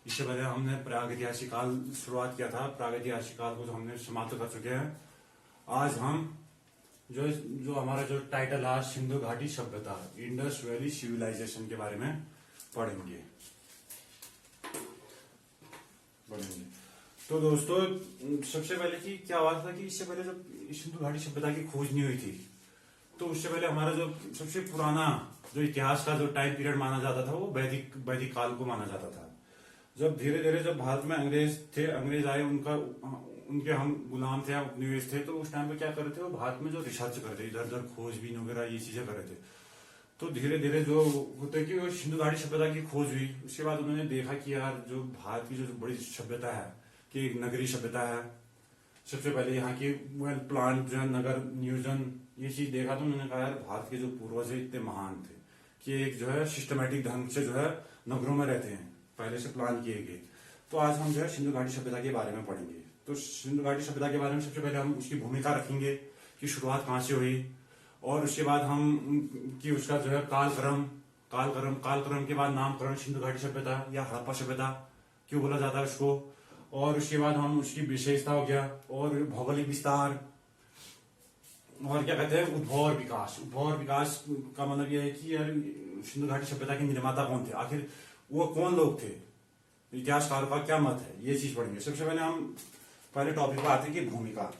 इससे पहले हमने प्रागैतिहासिक काल शुरुआत किया था। प्रागैतिहासिक काल को तो हमने समाप्त कर चुके हैं। आज हम जो जो हमारा जो टाइटल है सिंधु घाटी सभ्यता, इंडस वैली सिविलाइजेशन के बारे में पढ़ेंगे। तो दोस्तों, सबसे पहले कि क्या बात था कि इससे पहले जब सिंधु घाटी सभ्यता की खोज नहीं हुई थी, तो उससे पहले हमारा जो सबसे पुराना जो इतिहास का जो टाइम पीरियड माना जाता था वो वैदिक काल को माना जाता था। जब धीरे धीरे जब भारत में अंग्रेज आए, उनके हम गुलाम थे, उपनिवेश थे, तो उस टाइम पे क्या कर रहे थे, वो भारत में जो रिसर्च कर रहे थे, इधर उधर खोजबीन वगैरह ये चीजें कर रहे थे। तो धीरे धीरे जो होता है कि वो सिंधु घाटी सभ्यता की खोज हुई। उसके बाद उन्होंने देखा कि यार जो भारत की जो बड़ी सभ्यता है कि एक नगरीय सभ्यता है। सबसे पहले यहाँ की वेल प्लान जो है नगर नियोजन, ये चीज देखा तो उन्होंने कहा यार भारत के जो पूर्वज है इतने महान थे कि एक जो है सिस्टमेटिक ढंग से जो है नगरों में रहते हैं, पहले से प्लान किए गए। तो आज हम जो है सिंधु घाटी सभ्यता के बारे में पढ़ेंगे। तो सिंधु घाटी सभ्यता के बारे में सबसे पहले हम उसकी भूमिका रखेंगे कि शुरुआत कहाँ से हुई, और उसके बाद हम कि उसका जो है कालक्रम के बाद नामकरण सिंधु घाटी सभ्यता या हड़प्पा सभ्यता क्यों बोला जाता है उसको, और उसके बाद हम उसकी विशेषता हो गया और भौगोलिक विस्तार, और क्या कहते हैं उद्भव और विकास। उद्भव और विकास का मतलब यह है कि यार सिंधु घाटी सभ्यता के निर्माता कौन थे, आखिर वो कौन लोग थे, इतिहासकारों का क्या मत है, ये चीज पढ़ेंगे। सबसे पहले हम पहले टॉपिक पर आते हैं कि भूमिका।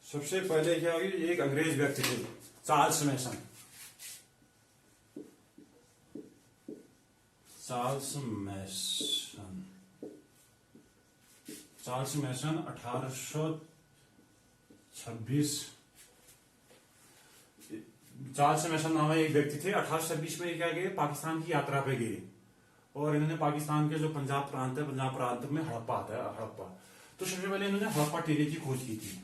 सबसे पहले क्या हुई, एक अंग्रेज व्यक्ति थे चार्ल्स मैसन। चार्ल्स मैसन 1826। चार्ल्स मैसन नाम एक व्यक्ति थे। 1826 में क्या गए, पाकिस्तान की यात्रा पे गए, और इन्होंने पाकिस्तान के जो पंजाब प्रांत है, पंजाब प्रांत में हड़प्पा आता है, हड़प्पा। तो सबसे पहले इन्होंने हड़प्पा टीले की खोज की थी।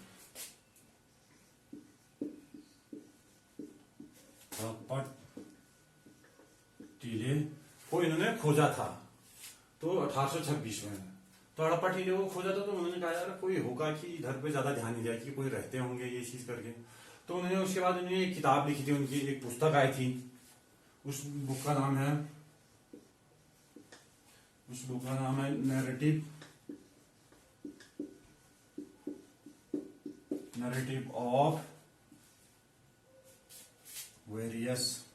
हड़प्पा टीले को इन्होंने खोजा था तो 1826 में। तो हड़प्पा टीले को खोजा था, तो उन्होंने कहा यार कोई होगा कि इधर पे ज्यादा ध्यान नहीं दिया कि कोई रहते होंगे ये चीज करके। तो उन्होंने उसके बाद उन्होंने एक किताब लिखी थी, उनकी एक पुस्तक आई थी। उस बुक का नाम है narrative of various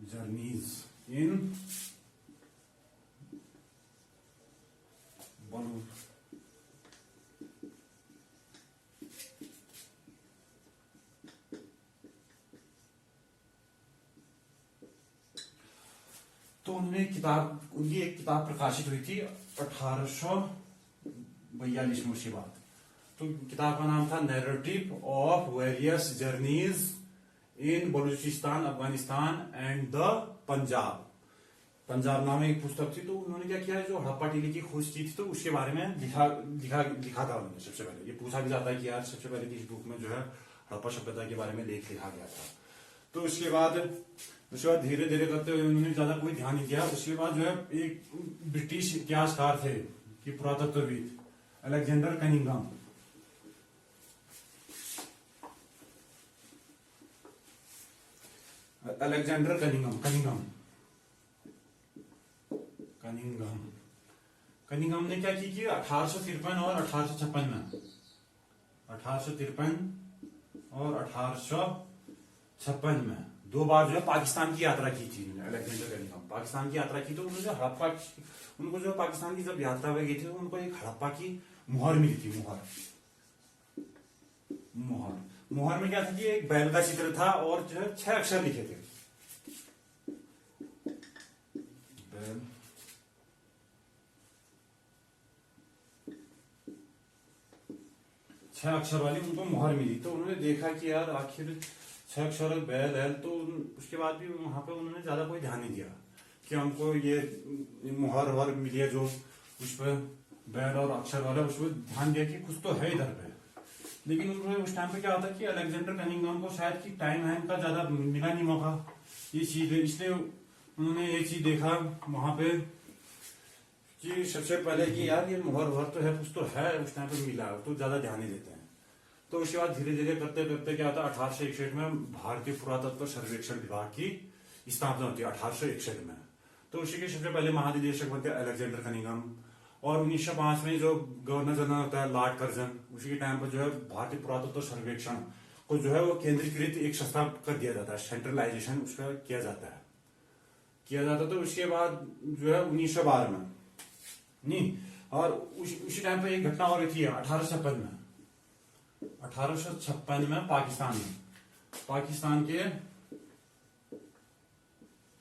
journeys in balloon. तो उनकी एक किताब प्रकाशित हुई थी 1842 में उसके बाद। तो किताब का नाम था narrative of various journeys in Balochistan, Afghanistan and the Punjab नाम एक पुस्तक थी। तो उन्होंने क्या किया, जो हड़प्पा टीले की खोज की थी तो उसके बारे में लिखा था उन्होंने। सबसे पहले ये पूछा भी जाता है कि यार सबसे पहले इस बुक में जो है हड़प्पा सभ्यता के बारे में लेख लिखा गया था। तो उसके बाद धीरे धीरे करते हुए उन्होंने ज्यादा कोई ध्यान नहीं दिया। उसके बाद जो है एक ब्रिटिश इतिहासकार थे कि पुरातत्वविद अलेक्जेंडर कनिंघम। कनिंघम ने क्या की कि 1853 और 1856 में 1853 में 2 बार जो है पाकिस्तान की यात्रा की थी अलेक्जेंडर कनिंघम। पाकिस्तान की यात्रा की तो उन्होंने उनको जो पाकिस्तान की जब यात्रा पे गई थी तो उनको एक हड़प्पा की मुहर मिली थी। मुहर में क्या था कि एक बैल का चित्र था और जो है 6 अक्षर लिखे थे। बैल 6 अक्षर वाली उनको मुहर मिली। तो उन्होंने देखा कि यार आखिर 6 अक्षर बैल है। तो उसके बाद भी वहां पे उन्होंने ज्यादा कोई ध्यान नहीं दिया कि हमको ये मुहर मिली है जो उस पर बैल और अक्षर वाला, उस पर ध्यान दिया कि कुछ तो है इधर पे। लेकिन उन्होंने उस टाइम पे क्या होता कि अलेक्जेंडर कनिंघम को शायद कि टाइम है इनका ज्यादा मिला नहीं मौका ये चीज, इसलिए उन्होंने ये चीज देखा वहां पे कि सबसे पहले कि यार ये मोहर वहर तो है, कुछ तो है उस टाइम पे मिला, तो ज्यादा ध्यान नहीं देते हैं। तो उसके बाद धीरे धीरे करते करते क्या होता है, 1861 में भारतीय पुरातत्व सर्वेक्षण विभाग की स्थापना होती है 1861 में। तो उसी के सबसे पहले महानिदेशक बनते हैं अलेक्जेंडर कनिंघम। और 1905 में जो गवर्नर जनरल होता है लॉर्ड कर्जन, उसी के टाइम पर जो है भारतीय पुरातत्व सर्वेक्षण को जो है वो केंद्रीकृत एक संस्था कर दिया जाता है, सेंट्रलाइजेशन उसका किया जाता है। तो उसके बाद जो है 1912 में नहीं, और उसी टाइम पे एक घटना हो रही थी 1856 में। 1856 में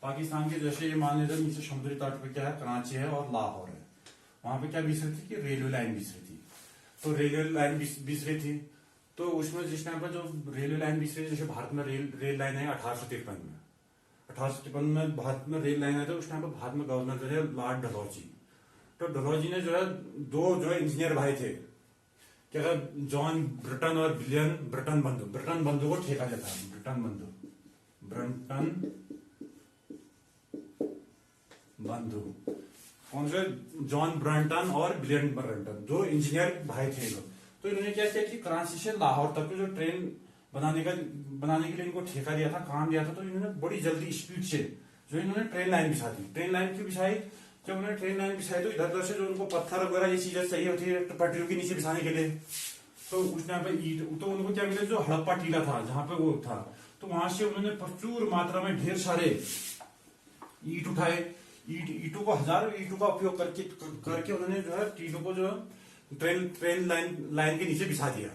पाकिस्तान के जैसे ये मान लीजिए नीचे समुद्री तट पे क्या है, कराची है और लाहौर है, वहां पे क्या बीच रही थी कि रेलवे लाइन बीच रही थी। तो रेलवे लाइन बीच रही थी, तो उसमें जिस टाइम पर जो रेलवे लाइन बीच रही थी, जैसे भारत में रेल लाइन है 1853 में भारत में रेल लाइन है, तो उस टाइम पर भारत में गवर्नर जो है लॉर्ड डलहौजी। तो डलहौजी ने जो है दो जो इंजीनियर भाई थे, क्या जॉन ब्रिटन और विलियम ब्रिटन बंधु को ठेका देता है। ब्रिटन बंधु कौन से, जॉन ब्रंटन और विलियम ब्रंटन, दो इंजीनियर भाई थे लोग। तो इन्होंने क्या किया कि कराची से लाहौर तक जो ट्रेन बनाने के लिए इनको ठेका दिया था, काम दिया था। तो इन्होंने बड़ी जल्दी स्पीड से जो इन्होंने ट्रेन लाइन बिछा दी। ट्रेन लाइन क्यों बिछाई? जब उन्होंने ट्रेन लाइन बिछाई तो इधर उधर से जो उनको पत्थर वगैरह ये चीजें चाहिए होती है पटरियों के नीचे बिछाने के लिए, तो उस टाइम पे ईट, तो उनको क्या मिला, जो हड़प्पा टीला था जहां पे वो था, तो वहां से उन्होंने प्रचुर मात्रा में ढेर सारे ईट उठाए। ईटों को, हजारों ईटों का उपयोग करके उन्होंने जो है टीलों को जो ट्रेन लाइन के नीचे बिछा दिया।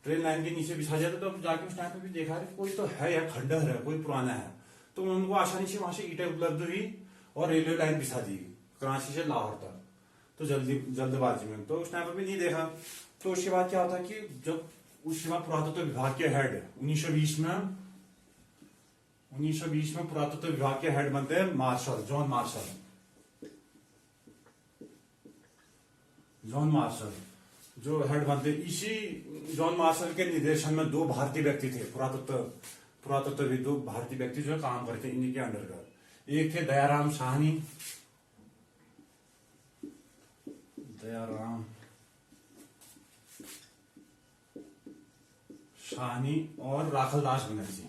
ट्रेन लाइन के नीचे बिछा दिया तो जाके उस टाइम पे भी देखा कोई तो है या खंडहर है, कोई पुराना है, तो उनको आसानी से वहां से ईटें उपलब्ध हुई और रेलवे लाइन बिछा दी कराची से लाहौर तक, तो जल्दबाजी में। तो उस टाइम पे भी नहीं देखा। तो उसके बाद क्या होता कि जब उसके बाद पुरातत्व विभाग के हेड 1920 में पुरातत्व विभाग के हेड बनते हैं जॉन मार्शल जो हेड बनते। इसी जॉन मार्शल के निर्देशन में दो भारतीय व्यक्ति थे, पुरातत्वविद, दो भारतीय व्यक्ति जो है काम करते हैं इन्हीं के अंडर। एक थे दयाराम साहनी और राखलदास बनर्जी।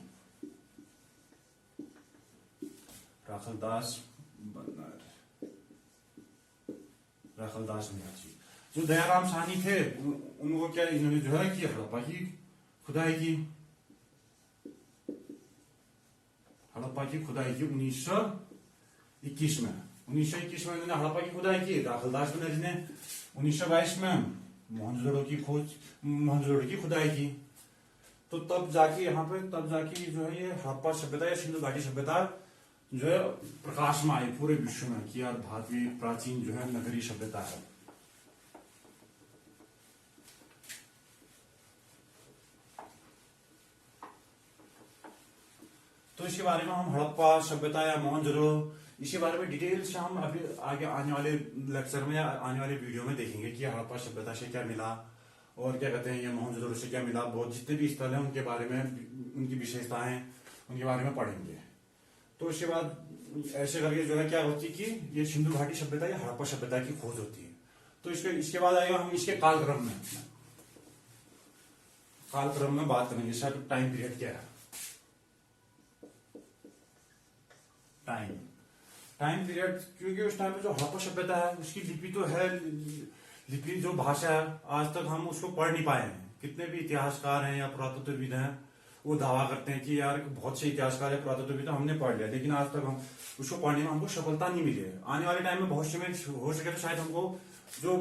जो दयाराम साहनी थे उनको क्या, इन्होंने जो है कि हड़प्पा की खुदाई की 1921 में इन्होंने हड़प्पा की खुदाई की। राखलदास बनर्जी ने 1922 में मोहनजोदड़ो की खुदाई की। तो तब जाके जो है ये हड़प्पा सभ्यता या सिंधु घाटी सभ्यता जो है प्रकाश में आई पूरे विश्व में कि यार भारतीय प्राचीन जो है नगरीय सभ्यता है। तो इसके बारे में हम हड़प्पा सभ्यता या मोहनजोदड़ो, इसके बारे में डिटेल से हम अभी आगे आने वाले लेक्चर में या आने वाले वीडियो में देखेंगे कि हड़प्पा सभ्यता से क्या मिला और क्या कहते हैं ये मोहनजोदड़ो से क्या मिला। बहुत जितने भी स्थल हैं उनके बारे में, उनकी विशेषताएं, उनके बारे में पढ़ेंगे। तो इसके बाद ऐसे करके जो है क्या होती है कि ये सिंधु घाटी सभ्यता या हड़प्पा सभ्यता की खोज होती है। तो इसके बाद आएगा हम इसके कालक्रम में बात करेंगे। सर टाइम पीरियड क्या है? टाइम पीरियड, क्योंकि उस टाइम पे जो हड़प्पा सभ्यता है उसकी लिपि तो है, लिपि जो भाषा है आज तक हम उसको पढ़ नहीं पाए हैं। कितने भी इतिहासकार हैं या पुरातत्वविद हैं वो दावा करते हैं कि यार बहुत से इतिहासकार या पुरातत्वविद हमने पढ़ लिया, लेकिन आज तक हम उसको पढ़ने में हमको सफलता नहीं मिली है। आने वाले टाइम में भविष्य में हो सके तो शायद हमको जो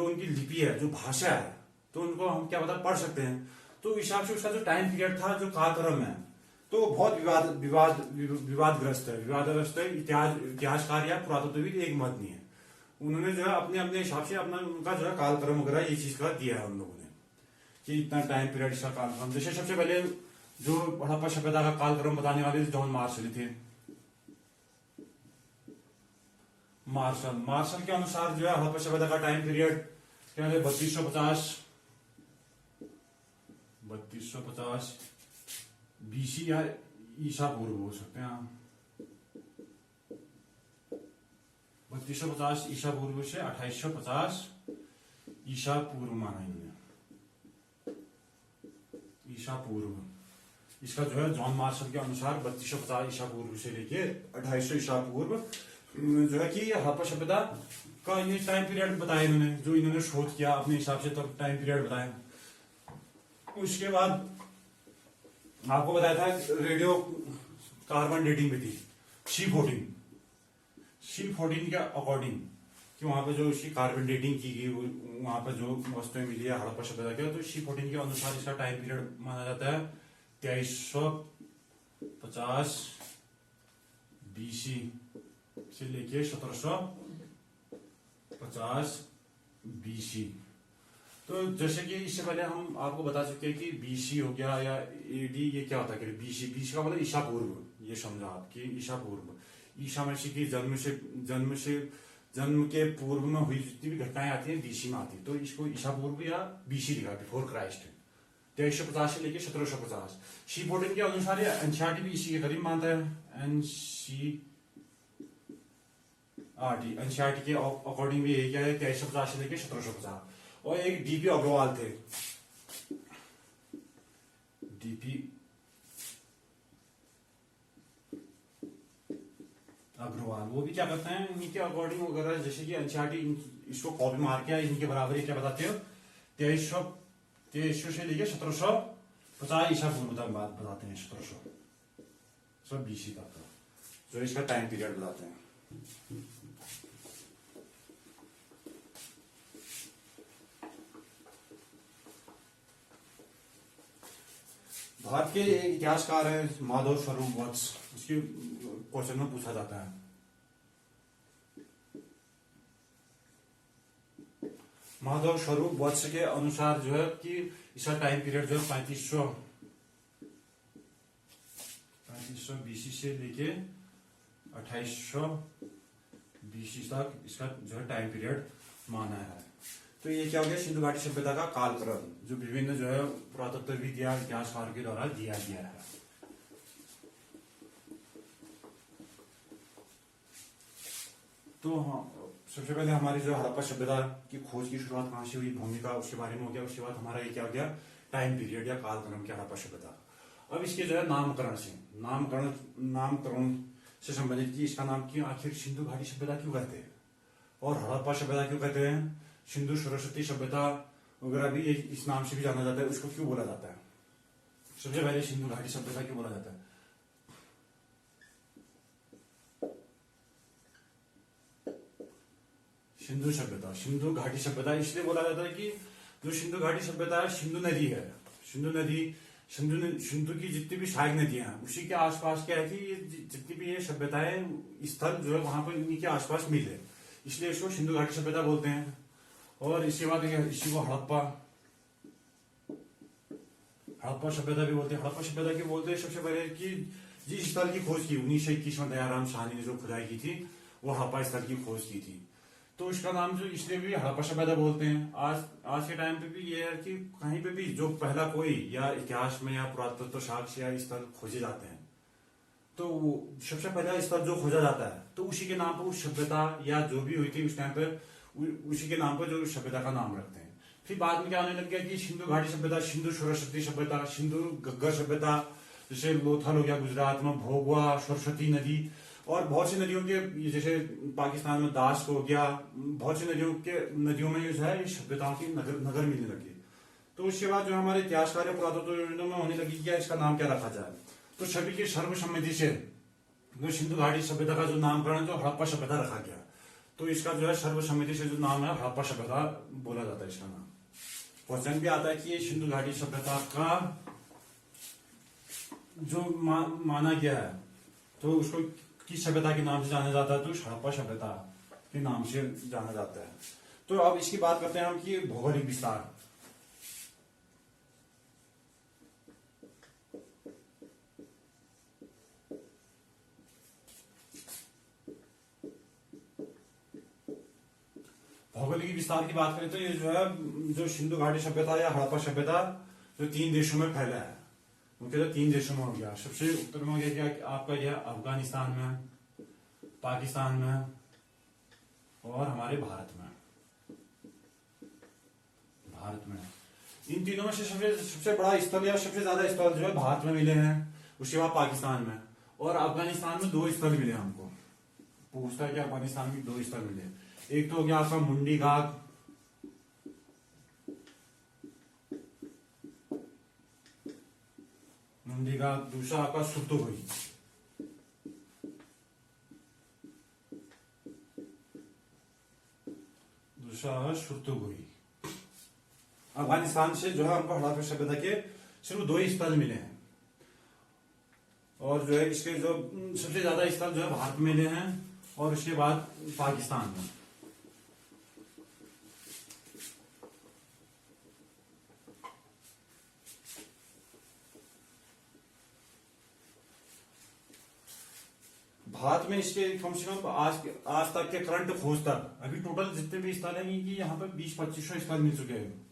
उनकी लिपि है, जो भाषा है, तो उनको हम क्या पता पढ़ सकते हैं। तो हिसाब से उसका जो टाइम पीरियड था, जो कालक्रम है, तो बहुत विवादग्रस्त है। इतिहासकार या पुरातत्वविद एक मत नहीं है। उन्होंने जो है अपने हिसाब से उनका जो है कालक्रम वगैरह ये चीज का दिया है उन लोगों ने कि इतना टाइम पीरियड इसका कालक्रम। जैसे सबसे पहले जो हड़प्पा सभ्यता का कालक्रम बताने वाले जॉन मार्शल थे। मार्शल के अनुसार जो है हड़प्पा सभ्यता का टाइम पीरियड क्या है 3250 बीसी या ईसा पूर्व हो सकते हैं। 3250 ईसा पूर्व से 2850 ईसा पूर्व माना इन्होंने, ईसा पूर्व। इसका जो है जॉन मार्शल के अनुसार 3250 ईसा पूर्व से लेके 2800 ईसा पूर्व जो है कि हड़प्पा सभ्यता का ये टाइम पीरियड बताया इन्होंने, जो इन्होंने शोध किया अपने हिसाब से तब टाइम पीरियड बताया। उसके बाद आपको बताया था रेडियो कार्बन डेटिंग भी थी, C14 के अकॉर्डिंग कि वहां पे जो इसकी कार्बन डेटिंग की गई, वहां पे जो वस्तुएं मिली है हड़प्पा सभ्यता के, तो C14 के अनुसार इसका टाइम पीरियड माना जाता है 2350 BC से लेके 1750 BC। तो जैसे कि इससे पहले हम आपको बता चुके हैं कि BC हो गया या AD, ये क्या होता है BC का मतलब ईसा पूर्व, ये समझा आपकी ईसा पूर्व। ईसा मसीह की जन्म के पूर्व में हुई जितनी भी घटनाएं आती हैं BC में आती है, तो इसको ईसा पूर्व या BC लिखा, बिफोर क्राइस्ट। 2350 से लेके 1750। C14 के अनुसार एनसीईआरटी भी इसी के करीब मानता है, एनसीईआरटी के अकॉर्डिंग भी यही क्या है 2350 से लेके 1750। और एक DP अग्रवाल थे, DP अग्रवाल, वो भी क्या करते हैं इनके अकॉर्डिंग वगैरह, जैसे कि एनसीईआरटी इसको कॉपी मार के इनके बराबर क्या बताते हो 2300 से लेके 1750 ईसा पूर्व तक बात बताते हैं, 1700 BC तक का जो इसका टाइम पीरियड बताते हैं। भारत के एक इतिहासकार है माधव स्वरूप वत्स, उसके क्वेश्चन में पूछा जाता है माधव स्वरूप वत्स के अनुसार जो है कि इसका टाइम पीरियड जो है 3500 BC से लेके 2800 BC तक इसका जो है टाइम पीरियड माना है। तो ये क्या हो गया सिंधु घाटी सभ्यता का कालक्रम, जो विभिन्न जो है पुरातत्वविद या इतिहासकार के द्वारा दिया गया है। तो हाँ, सबसे पहले हमारी जो हड़प्पा सभ्यता की खोज की शुरुआत कहां से हुई, भूमिका उसके बारे में हो गया। उसके बाद हमारा ये क्या हो गया टाइम पीरियड या कालक्रम की हड़प्पा सभ्यता। अब इसके जो है नामकरण से संबंधित कि इसका नाम क्यों आखिर सिंधु घाटी सभ्यता क्यों कहते हैं और हड़प्पा सभ्यता क्यों कहते हैं, सिंधु सरस्वती सभ्यता वगैरह भी इस नाम से भी जाना जाता है, उसको क्यों बोला जाता है। सबसे पहले सिंधु घाटी सभ्यता क्यों बोला जाता है, सिंधु घाटी सभ्यता इसलिए बोला जाता है कि जो सिंधु घाटी सभ्यता है, सिंधु नदी है, सिंधु की जितनी भी सहायक नदियां हैं उसी के आसपास क्या है कि जितनी भी ये सभ्यताएं स्थल जो है वहां पर इन्हीं के आसपास मिले, इसलिए इसको सिंधु घाटी सभ्यता बोलते हैं। और इसके बाद इसी को हड़प्पा सभ्यता भी बोलते हैं। हड़प्पा सभ्यता की बोलते हैं सबसे पहले कि जिस स्थल की खोज की 1921 में दयाराम साहनी ने जो खुदाई की थी वो हड़प्पा स्थल की खोज की थी, तो इसका नाम जो इसलिए भी हड़प्पा सभ्यता बोलते हैं। आज के टाइम पे भी ये है कि कहीं पे भी जो पहला कोई या इतिहास में या पुरातत्व साक्ष्य या स्थल खोजे जाते हैं तो सबसे पहला स्थल जो खोजा जाता है तो उसी के नाम पर उस सभ्यता या जो भी हुई थी उस टाइम पर उसी के नाम पर जो सभ्यता का नाम रखते हैं। फिर बाद में क्या होने लग गया कि सिंधु घाटी सभ्यता, सिंधु सरस्वती सभ्यता, सिंधु घग्गर सभ्यता, जैसे लोथल हो गया गुजरात में, भोगवा, सरस्वती नदी और बहुत सी नदियों के, जैसे पाकिस्तान में दास हो गया, बहुत सी नदियों में जो है सभ्यताओं की नगर मिलने लगी। तो उसके बाद जो हमारे इतिहासकार पुरातत्व में होने लगी क्या इसका नाम क्या रखा जाए, तो सभी की सर्वसम्मति से जो सिंधु घाटी सभ्यता का जो नामकरण जो हड़प्पा सभ्यता रखा गया, तो इसका जो है सर्वसम्मति से जो नाम है हड़प्पा सभ्यता बोला जाता है इसका नाम। क्वेश्चन भी आता है कि ये सिंधु घाटी सभ्यता का जो माना गया है तो उसको किस सभ्यता के नाम से जाना जाता है, तो हड़प्पा सभ्यता के नाम से जाना जाता है। तो अब इसकी बात करते हैं हम कि भौगोलिक विस्तार। भौगोलिक विस्तार की बात करें तो ये जो है जो सिंधु घाटी सभ्यता या हड़प्पा सभ्यता जो 3 देशों में फैला है, उनके तो 3 देशों में हो गया। सबसे उत्तर में हो गया आपका यह अफगानिस्तान में, पाकिस्तान में और हमारे भारत में। इन तीनों में से सबसे बड़ा स्थल या सबसे ज्यादा स्थल जो है भारत में मिले हैं, उसके बाद पाकिस्तान में, और अफगानिस्तान में 2 स्थल मिले हमको। पूछता है कि अफगानिस्तान में 2 स्थल मिले, एक तो हो गया आपका मुंडी घाट, दूसरा आपका सुर्तुगुई। अफगानिस्तान से जो है हमको हड़प्पा सभ्यता के सिर्फ 2 ही स्थल मिले हैं, और जो है इसके जो सबसे ज्यादा स्थल जो है भारत में मिले हैं, और उसके बाद पाकिस्तान में। भारत में इसके कम से कम आज तक के करंट खोज तक अभी टोटल जितने भी स्थल हैं कि यहाँ पे 20-2500 स्थल मिल चुके हैं।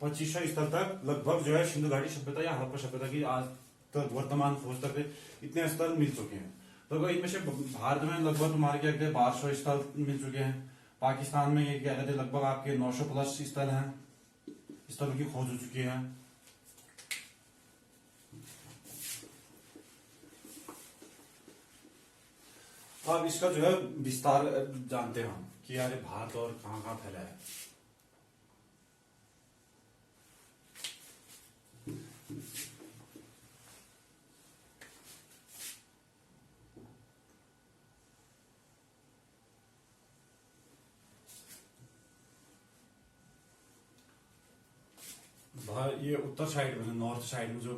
2500 स्थल तक लगभग जो है सिंधु घाटी सभ्यता या हड़प्पा सभ्यता की आज तक वर्तमान खोज तक इतने स्थल मिल चुके हैं। तो इनमें से भारत में लगभग तुम्हारे क्या कहते हैं 1200 स्थल मिल चुके हैं। पाकिस्तान में ये क्या कहते हैं लगभग आपके 900 प्लस स्थल हैं, स्थलों की खोज हो चुकी है। अब इसका जो है विस्तार जानते हैं हम कि यार भारत और कहाँ कहाँ फैला है। ये उत्तर साइड में, नॉर्थ साइड में जो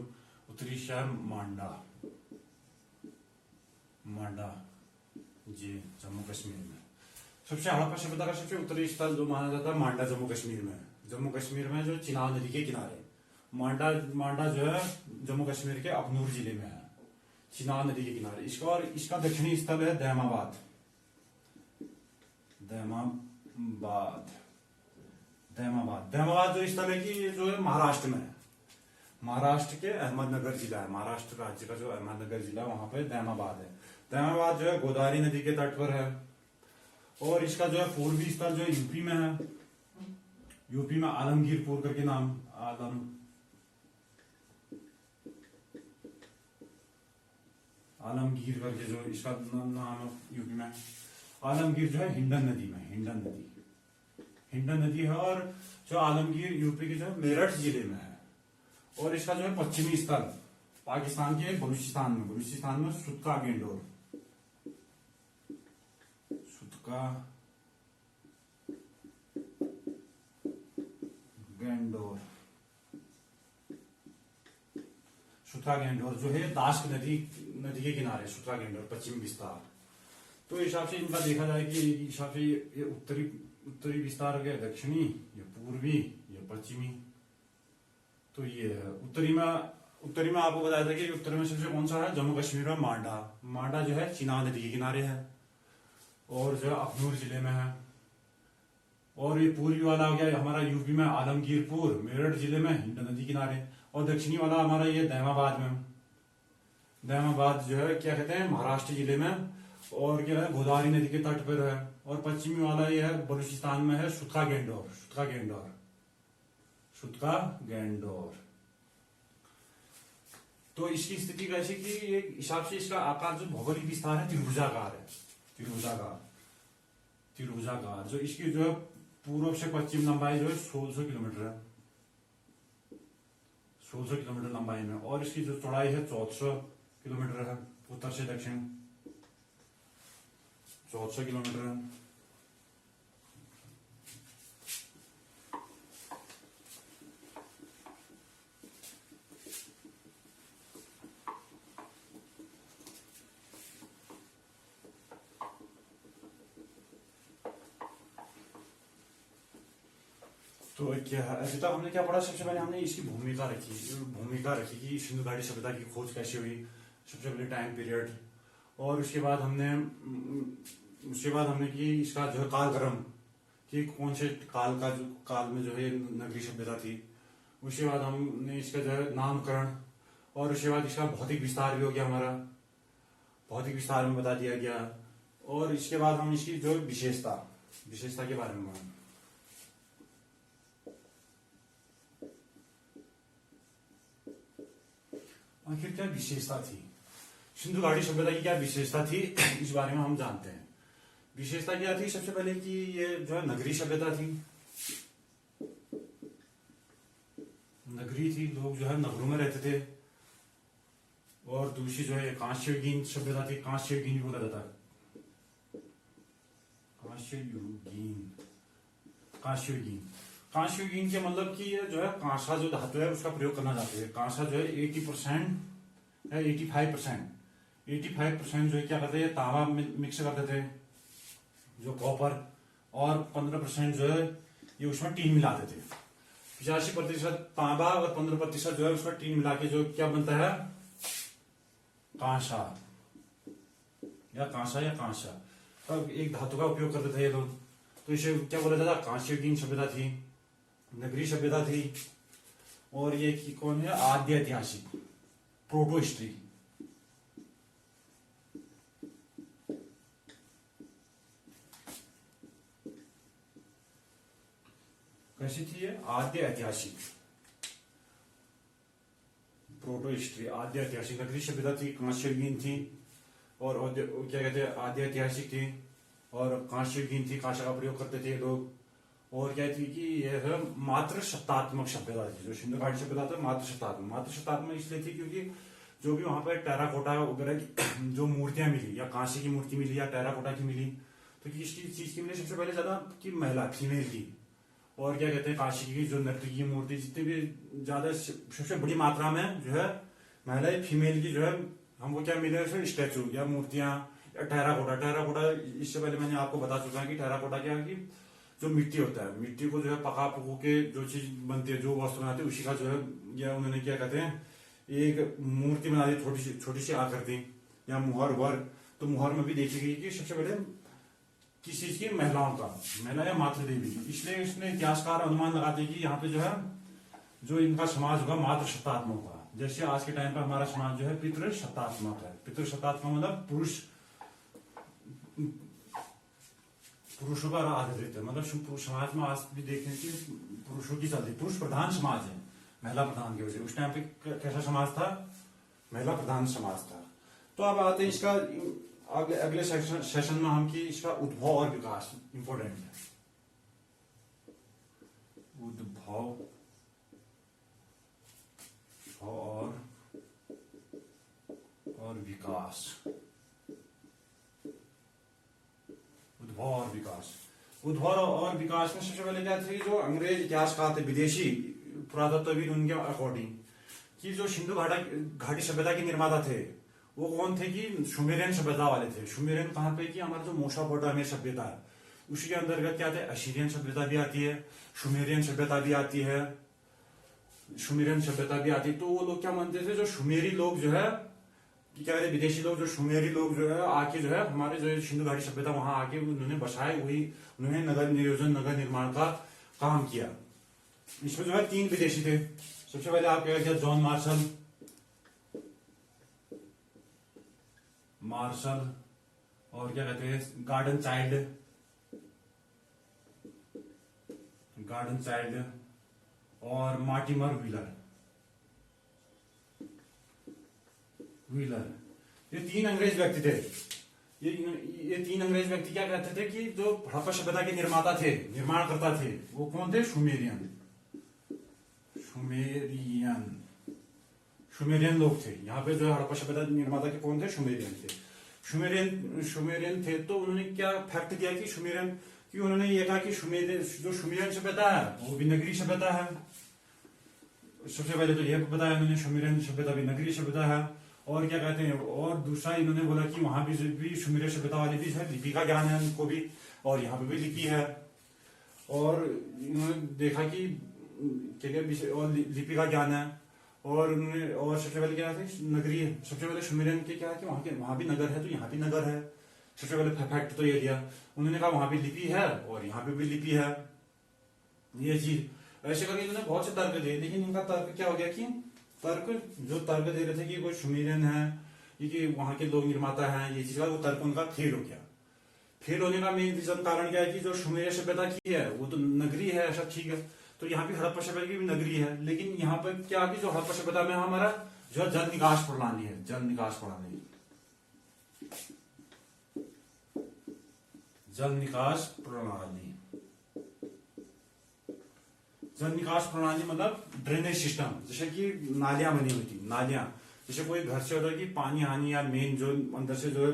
उत्तरी शहर मांडा जी जम्मू कश्मीर में सबसे हड़प्पा सभ्यता का सबसे उत्तरी स्थल जो माना जाता है मांडा जम्मू कश्मीर में। जम्मू कश्मीर में जो चिनाब नदी के किनारे मांडा जो है जम्मू कश्मीर के अखनूर जिले में है, चिनाब नदी के किनारे। इसका दक्षिणी स्थल है दैमाबाद जो स्थल है कि ये जो है महाराष्ट्र में है। महाराष्ट्र के अहमदनगर जिला है, महाराष्ट्र राज्य का जो अहमदनगर जिला वहां पे दैमाबाद है। दैमाबाद जो है गोदावरी नदी के तट पर है, और इसका जो है पूर्वी स्थल जो यूपी में है, यूपी में आलमगीरपुर करके नाम आलमगीर करके जो इसका नाम है यूपी में। आलमगीर जो है हिंडन नदी है, और जो आलमगीर यूपी के जो है मेरठ जिले में है। और इसका जो है पश्चिमी स्थल पाकिस्तान के बलूचिस्तान में सुतका गेंडोर जो है दाश्क नदी के किनारे सुतका गेंडोर पश्चिमी विस्तार। तो हिसाब से इनका देखा जाए कि हिसाब से ये उत्तरी विस्तार हो गया, दक्षिणी, ये पूर्वी, ये पश्चिमी। तो ये है उत्तरी में आपको बताया था कि उत्तर में सबसे कौन सा है, जम्मू कश्मीर में मांडा जो है चिनाब नदी के किनारे है, और जो है अखनूर जिले में है। और ये पूर्वी वाला हो गया हमारा यूपी में आलमगीरपुर, मेरठ जिले में हिंडन नदी किनारे। और दक्षिणी वाला हमारा ये दैमाबाद जो है क्या कहते हैं महाराष्ट्र जिले में, और क्या है गोदावरी नदी के तट पर है। और पश्चिमी वाला ये है बलूचिस्तान में है सुतका गेंडोर। तो इसकी स्थिति कैसी कि ये हिसाब से इसका आकार जो भौगोलिक विस्तार है त्रिभुजाकार जो इसकी जो है पूर्व से पश्चिम लंबाई जो है 1600 किलोमीटर है, 1600 किलोमीटर लंबाई में। और इसकी जो चौड़ाई है 1400 किलोमीटर है, उत्तर से दक्षिण 1400 किलोमीटर है। तो क्या अभी तक हमने क्या पढ़ा, सबसे पहले हमने इसकी भूमिका रखी कि सिंधु घाटी सभ्यता की खोज कैसे हुई, सबसे पहले टाइम पीरियड। और उसके बाद हमने कि इसका जो है कालक्रम कि कौन से काल में जो है नगरी सभ्यता थी। उसके बाद हमने इसका जो है नामकरण, और उसके बाद इसका भौतिक विस्तार भी हो गया, हमारा भौतिक विस्तार में बता दिया गया। और इसके बाद हम इसकी जो विशेषता विशेषता के बारे में। आखिर क्या विशेषता थी, सिंधु घाटी सभ्यता की क्या विशेषता थी, इस बारे में हम जानते हैं। विशेषता क्या थी? सबसे पहले कि ये जो है नगरीय सभ्यता थी, नगरी थी, लोग जो है नगरों में रहते थे। और दूसरी जो है कांस्ययुगीन सभ्यता थी, कांस्ययुगीन भी बोला जाता है, कांस्ययुगीन। कांस्ययुगीन कांस्ययुगीन के मतलब कि ये जो है कांसा जो धातु है उसका प्रयोग करना चाहते हैं। कांसा जो है 80% या 85% जो है क्या करते हैं, तांबा मिक्स करते थे, जो कॉपर, और 15% जो है ये उसमें टीन मिलाते थे। 85% तांबा और 15% जो है उसमें टीन मिला के जो क्या बनता है, कांसा या कांसा। तब एक धातु का उपयोग करते थे ये लोग, तो इसे क्या बोला जाता? कांस्ययुगीन सभ्यता थी, नगरीय सभ्यता थी। और ये कौन है? आद्य ऐतिहासिक, प्रोटो हिस्ट्री। कैसी थी ये? आद्य ऐतिहासिक, प्रोटो हिस्ट्री, आद्य ऐतिहासिक। नगरीय सभ्यता थी, कांस्ययुगीन थी, और क्या कहते हैं, आद्य ऐतिहासिक थी और कांस्ययुगीन थी, कांसा का प्रयोग करते थे लोग। और क्या थी कि यह मात्र सत्तात्मक सभ्यता थी, जो सिंधु घाटी सभ्यता था मात्र सत्तात्मक इसलिए थी क्योंकि जो भी वहां पर टेराकोटा वगैरह की जो मूर्तियां मिली, या कांसे की मूर्ति मिली या टेराकोटा की मिली, तो किस चीज की मिली? सबसे पहले ज्यादा की महिला, फीमेल की। और क्या कहते हैं, काशी की जो नर्तकी की मूर्ति, जितनी भी ज्यादा सबसे बड़ी मात्रा में जो है महिला फीमेल की जो है हमको क्या मिले, स्टैचू या मूर्तियां या टेराकोटा। इससे पहले मैंने आपको बता चुका है कि टेराकोटा क्या है, कि जो मिट्टी होता है, मिट्टी को जो है पका पुकू के जो चीज बनती है, जो वस्तु बनाते हैं, उसी का जो है, या उन्होंने क्या कहते हैं, एक मूर्ति बना दी, छोटी सी आकृति या मुहर। तो मुहर में भी देखी गई कि सबसे पहले किस चीज की? महिलाओं का, महिला या मातृ देवी। इसलिए इसमें इतिहासकार अनुमान लगाते हैं कि यहाँ पे जो है जो इनका समाज होगा मातृ सत्तात्मक होगा। जैसे आज के टाइम पर हमारा समाज जो है पितृ सत्तात्मक है। पितृ सत्तात्मक मतलब पुरुषों का आधारित है, मतलब समाज में आज भी देखने की पुरुषों की चलती, पुरुष प्रधान समाज है, महिला प्रधान की वजह से। उस टाइम पे कैसा समाज था? महिला प्रधान समाज था। तो अब आते हैं इसका अगले सेशन में हम, कि इसका उद्भव और विकास इंपॉर्टेंट है। उद्भव और विकास। उद्भव और विकास में सबसे पहले क्या थे, जो अंग्रेज इतिहासकार थे, विदेशी पुरातत्वविद, उनके अकॉर्डिंग कि जो सिंधु घाटी सभ्यता के निर्माता थे वो कौन थे? कि सुमेरियन सभ्यता वाले थे। सुमेरियन कहाँ पे? कि हमारा जो मेसोपोटामिया सभ्यता है उसके अंतर्गत क्या थे? असीरियन सभ्यता भी आती है, सुमेरियन सभ्यता भी आती है, तो वो लोग क्या मानते थे, जो सुमेरी लोग जो है, क्या कहते, विदेशी लोग, जो सुमेरी लोग जो है आके जो है हमारे जो सिंधु घाटी सभ्यता वहां आके उन्होंने बसाए, वही उन्होंने नगर नियोजन, नगर निर्माण का काम किया। इसमें जो है 3 विदेशी थे। सबसे पहले आप क्या किया? जॉन मार्शल, और क्या कहते हैं, गार्डन चाइल्ड, और मार्टिमर व्हीलर। ये 3 अंग्रेज व्यक्ति थे। ये 3 अंग्रेज व्यक्ति क्या कहते थे कि जो हड़प्पा सभ्यता के निर्माता थे, निर्माणकर्ता थे, वो कौन थे? सुमेरियन लोग थे। यहाँ पे जो हड़प्पा सभ्यता निर्माता के कौन थे? सुमेरियन थे। तो उन्होंने क्या फैक्ट दिया कि उन्होंने ये कहा कि जो सुमेरियन सभ्यता है वो भी नगरीय सभ्यता है। सबसे पहले तो यह बताया उन्होंने, सुमेरियन सभ्यता भी नगरीय सभ्यता है। और क्या कहते हैं, और दूसरा इन्होंने बोला कि वहां भी सुमेरियन सभ्यता वाले भी है, लिपि का ज्ञान है उनको भी, और यहाँ पे भी लिपि है। और इन्होंने देखा कि क्या और लिपि का ज्ञान है। और उन्होंने, और सबसे पहले क्या थे? नगरीय। सबसे पहले सुमेरियन के क्या है कि वहां भी नगर है, तो यहाँ भी नगर है। सबसे पहले फैक्ट तो ये दिया उन्होंने, कहा वहां भी लिपि है और यहाँ पे भी लिपि है, ये चीज। ऐसे करके इन्होंने बहुत से तर्क दिए, लेकिन इनका तर्क क्या हो गया कि तर्क दे रहे थे कि कोई सुमेरियन है, कि वहां के लोग निर्माता हैं, ये चीज का वो तर्क उनका फेल हो गया। फेल होने का मेन रीजन कारण क्या है कि जो सुमेर सभ्यता की है वो तो नगरी है, ऐसा ठीक है। तो यहाँ पे हड़प्पा सभ्यता की भी नगरी है, लेकिन यहाँ पे क्या कि जो हड़प्पा सभ्यता में हमारा जो जल निकास प्रणाली है, जल निकास प्रणाली, जल निकास प्रणाली, जल निकास प्रणाली मतलब ड्रेनेज सिस्टम। जैसे कि नालियां बनी हुई थी, नालियां, जैसे कोई घर से होता है कि पानी आनी या मेन जो अंदर से जो है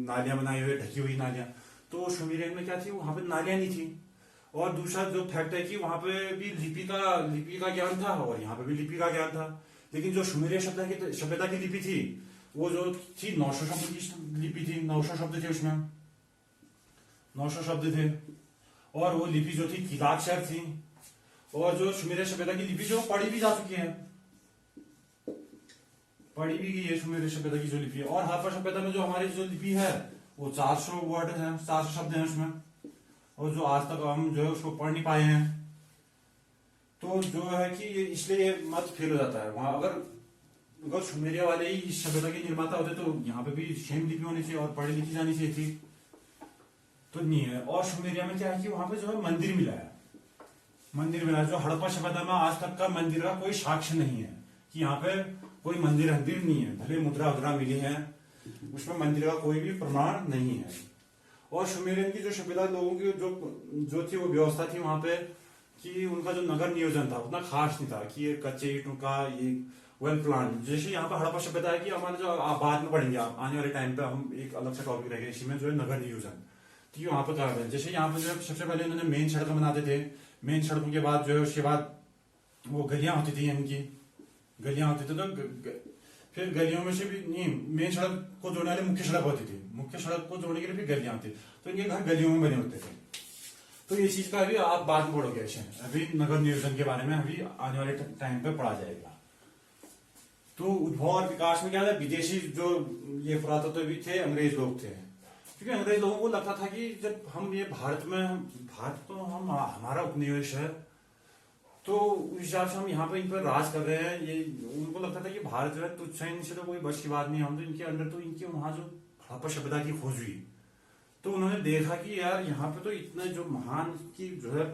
नालियां बनाई हुई ढकी हुई नालियां, तो सुमेरियन में क्या थी, वहां पे नालियां नहीं थी। और दूसरा जो फैक्ट है कि वहां पे भी लिपि का ज्ञान था और यहाँ पे भी लिपि का ज्ञान था। लेकिन जो सुमेरिय सभ्यता की लिपि थी वो जो थी 900 शब्द की लिपि थी, 900 शब्द थे उसमें, 900 शब्द थे। और वो लिपि जो थी किलाक्षर थी। और जो सुमेरिय सभ्यता की लिपि जो पढ़ी भी जा चुकी है, पढ़ी भी गई है सुमेरिय सभ्यता की जो लिपि है। और हड़प्पा सभ्यता में जो हमारी जो लिपि है वो 400 वर्ड है, 400 शब्द हैं उसमें, और जो आज तक हम जो है उसको पढ़ नहीं पाए हैं। तो जो है कि इसलिए ये मत फेल हो जाता है। वहां अगर सुमेरिया वाले ही इस सभ्यता के निर्माता होते तो यहाँ पे भी सेम लिपि होनी चाहिए और पढ़ी लिखी जानी चाहिए थी, तो नहीं है। और सुमेरिया में क्या है कि वहां पे जो है मंदिर मिला है, मंदिर मिला है। जो हड़प्पा सभ्यता में आज तक का मंदिर का कोई साक्ष्य नहीं है कि यहाँ पे कोई मंदिर नहीं है। भले मुद्रा उद्रा मिली है, उसमें मंदिर का कोई भी प्रमाण नहीं है। और सुमेरियन की जो सभ्यता लोगों की जो थी वो व्यवस्था थी वहां पे कि उनका जो नगर नियोजन था उतना खास नहीं था कि ये कच्चे ईंटों का ये वेल प्लान। जैसे यहाँ पे हड़प्पा सभ्यता है कि हमारे जो आप बाद में पढ़ेंगे, आप आने वाले टाइम पे हम एक अलग सा टॉपिक रहेगा इसी में, जो है नगर नियोजन। तो वहां पर क्या है, जैसे यहाँ पे जो सबसे पहले उन्होंने मेन सड़क बनाते थे, मेन सड़कों के बाद जो है उसके बाद वो गलियां होती थी, इनकी गलियां होती थी। तो फिर गलियों में से भी नहीं, मेन सड़क को जोड़ने वाली मुख्य सड़क होती थी, मुख्य सड़क को जोड़ने के लिए भी गलियां होती, तो इनके घर गलियों में बने होते थे। तो ये चीज का अभी आप बाद में पढ़ोगे, अभी नगर नियोजन के बारे में अभी आने वाले टाइम पे पढ़ा जाएगा। तो उद्भव और विकास में क्या था, विदेशी जो ये पुरातत्वविद थे अंग्रेज लोग थे, क्योंकि अंग्रेज लोगों को लगता था कि जब हम ये भारत तो हम हमारा उपनिवेश है, तो उस हिसाब से हम यहाँ पे इन पर राज कर रहे हैं। ये उनको लगता था कि भारत जो है तुच्छ है, इनसे तो कोई बस की बात नहीं। हम तो इनके अंदर तो इनके वहां जो हड़प्पा सभ्यता की खोज हुई, तो उन्होंने देखा कि यार यहाँ पे तो इतने जो महान की जो है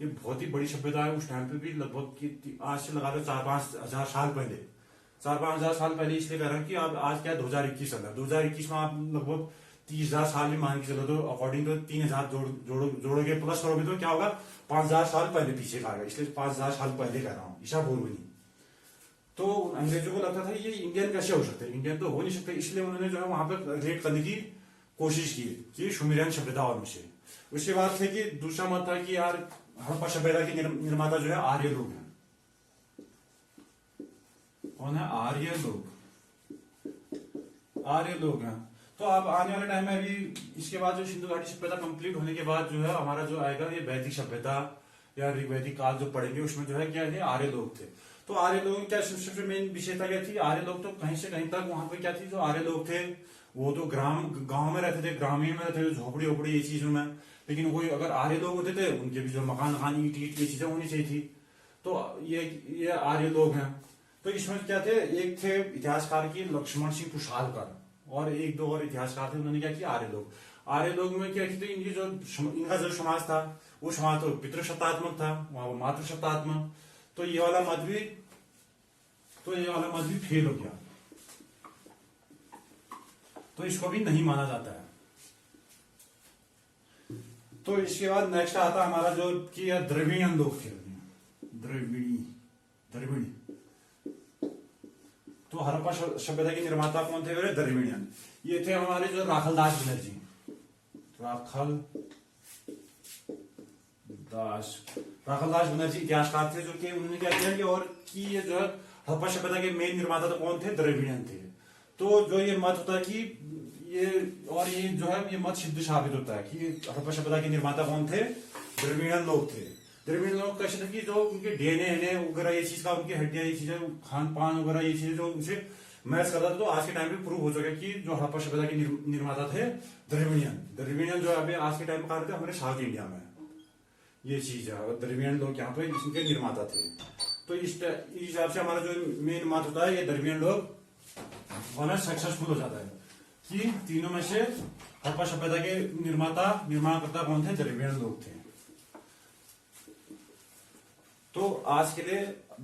ये बहुत ही बड़ी सभ्यता है। उस टाइम पे भी लगभग आज से लगा लो 4-5 हजार साल पहले, 4-5 हजार साल पहले इसलिए कह रहा हूँ कि अब आज क्या 2021 चल रहा है, 2021 में आप लगभग 30,000 साल भी मान के चलो, तो अकॉर्डिंग टू 3,000 जोड़ोगे प्लस करोगे तो क्या होगा, 5,000 साल पहले पीछे का आएगा। इसलिए 5,000 साल पहले कह रहा हूँ, ईसा पूर्व नहीं। तो अंग्रेजों को लगता था ये इंडियन कैसे हो सकते हैं, इंडियन तो हो नहीं सकते। इसलिए उन्होंने जो है वहां पर रेट करने की कोशिश की कि सुमेरियन सभ्यता और से। उसके बाद थे कि दूसरा मत था कि यार हड़प्पा सभ्यता के निर्माता जो है आर्य लोग हैं। कौन है, आर्य लोग, आर्य लोग हैं। तो अब आने वाले टाइम में अभी इसके बाद जो सिंधु घाटी सभ्यता कंप्लीट होने के बाद जो है हमारा जो आएगा ये वैदिक सभ्यता या ऋग्वैदिक काल जो पढ़ेंगे, उसमें जो है क्या है, आर्य लोग थे। तो आर्य लोगों की क्या सबसे मेन विशेषता क्या थी, आर्य लोग तो कहीं से कहीं तक वहां पे क्या थी, जो आर्य लोग थे वो तो गांव में रहते थे, ग्रामीण में रहते थे, झोपड़ी ओपड़ी ये चीजों में। लेकिन कोई अगर आर्य लोग होते थे उनके भी जो मकान ईट ये चीजें होनी चाहिए थी। तो ये आर्य लोग हैं। तो इसमें क्या थे, एक थे इतिहासकार की लक्ष्मण सिंह कुशालकर, और एक दो और इतिहासकार थे, उन्होंने क्या किया, आर्य लोग में क्या किया, इनकी जो इनका जो समाज था वो समाज तो पितृसत्तात्मक था, वहां वो मातृसत्तात्मक। तो ये वाला मत भी फेल हो गया, तो इसको भी नहीं माना जाता है। तो इसके बाद नेक्स्ट आता हमारा जो कि द्रविड़ियन लोग थे, द्रविड़। तो हड़प्पा सभ्यता के निर्माता कौन थे, द्रविड़ियन। ये थे हमारे जो राखलदास बनर्जी, राखलदास बनर्जी इतिहासकार थे, जो कि उन्होंने क्या किया कि और कि ये जो है हड़प्पा सभ्यता के मेन निर्माता तो कौन थे, द्रविड़ियन थे। तो जो ये मत होता है कि ये जो है ये मत सिद्ध साबित होता है कि हड़प्पा सभ्यता के निर्माता कौन थे, द्रविड़ियन लोग थे। द्रविड़ियन लोग कैसे थे कि जो उनके डीएनए वगैरह ये चीज का, उनकी हड्डियां ये चीजें, खान पान वगैरह ये चीजें जो उनसे मैच करता था। तो आज के टाइम पे प्रूव हो चुका है कि जो हड़प्पा सभ्यता के निर्माता थे द्रविड़ियन जो अभी आज के टाइम में हमारे साउथ इंडिया में ये चीज है, द्रविड़ियन लोग यहाँ पे इनके निर्माता थे। तो इस हिसाब से हमारा जो मेन मत होता है ये द्रविड़ियन लोग होना सक्सेसफुल हो जाता है। कि तीनों में से हड़प्पा सभ्यता के निर्माणकर्ता कौन थे? द्रविड़ियन लोग थे। तो आज के लिए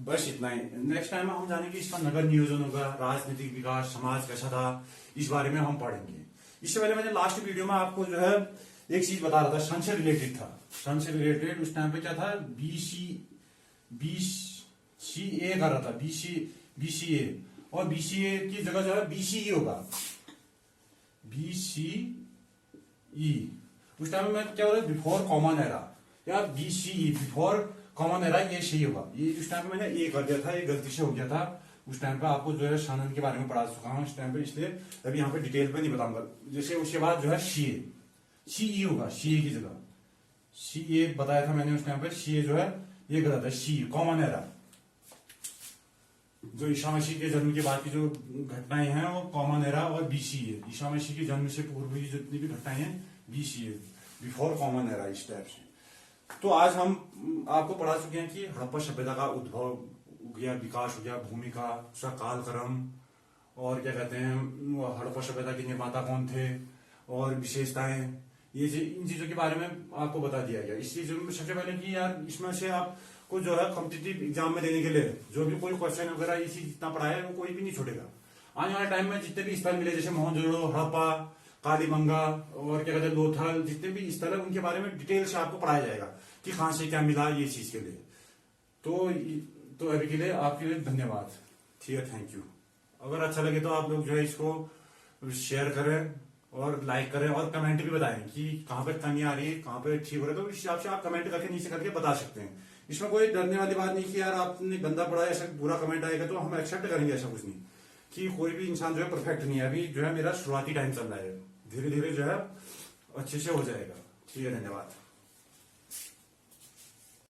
बस इतना ही। नेक्स्ट टाइम हम जानेंगे इसका नगर नियोजन होगा, राजनीतिक विकास, समाज कैसा था, इस बारे में हम पढ़ेंगे। इससे पहले मैंने लास्ट वीडियो में आपको जो है एक चीज बता रहा था, सन से रिलेटेड था। सन से रिलेटेड उस टाइम पे क्या था? बीसीए कर रहा था, बीसीए, और बीसीए की जगह जो है बीसीई होगा, बीसीई। उस टाइम में क्या हो रहा है? बिफोर कॉमन एरा, या बीसीई बिफोर कॉमन एरा, ये सही होगा। ये उस टाइम पे मैंने ये कर दिया था, ये गलती से हो गया था। उस टाइम पे आपको जो है शानन के बारे में पढ़ा चुका हूँ इस टाइम पे, इसलिए अभी यहाँ पे डिटेल पे नहीं बताऊंगा। जैसे उसके बाद जो है सीई होगा, सीए की जगह सीए बताया था मैंने उस टाइम पे। सीए जो है ये गलत है, सी कॉमन एरा। जो ईसा मसीह के जन्म के बाद की जो घटनाएं हैं वो कॉमन एरा और बीसीए। ईसा मसीह के जन्म से पूर्व की जितनी भी घटनाएं हैं बीसीए, बिफोर कॉमन एरा, इस टाइप से। तो आज हम आपको पढ़ा चुके हैं कि हड़प्पा सभ्यता का उद्भव हो गया, विकास हो गया, भूमिका, उसका कालक्रम, और क्या कहते हैं हड़प्पा सभ्यता के निर्माता कौन थे, और विशेषताएं, ये इन चीजों के बारे में आपको बता दिया गया। इस चीज में सबसे पहले कि यार इसमें से आपको जो है कॉम्पिटिटिव एग्जाम में देने के लिए जो भी कोई क्वेश्चन वगैरह ये चीज जितना पढ़ा है वो कोई भी नहीं छोड़ेगा। आने वाले टाइम में जितने भी स्थल मिले, जैसे मोहनजोदड़ो, हड़प्पा, कालीबंगा, और क्या कहते हैं लोथल, जितने भी स्थल है उनके बारे में डिटेल से आपको पढ़ाया जाएगा कि कहां से क्या मिला, ये चीज के लिए। तो अभी के लिए आपके लिए धन्यवाद। ठीक है, थैंक यू। अगर अच्छा लगे तो आप लोग जो है इसको शेयर करें और लाइक करें, और कमेंट भी बताएं कि कहाँ पे कमी आ रही है, कहाँ पे ठीक हो रहा है। तो इस हिसाब से आप कमेंट करके नीचे करके बता सकते हैं। इसमें कोई डरने वाली बात नहीं कि यार आपने गंदा पढ़ा है, ऐसा बुरा कमेंट आएगा तो हम एक्सेप्ट करेंगे, ऐसा कुछ नहीं। कि कोई भी इंसान जो है परफेक्ट नहीं है। अभी जो है मेरा शुरुआती टाइम चल रहा है, धीरे धीरे जो है अच्छे से हो जाएगा। ठीक है, धन्यवाद।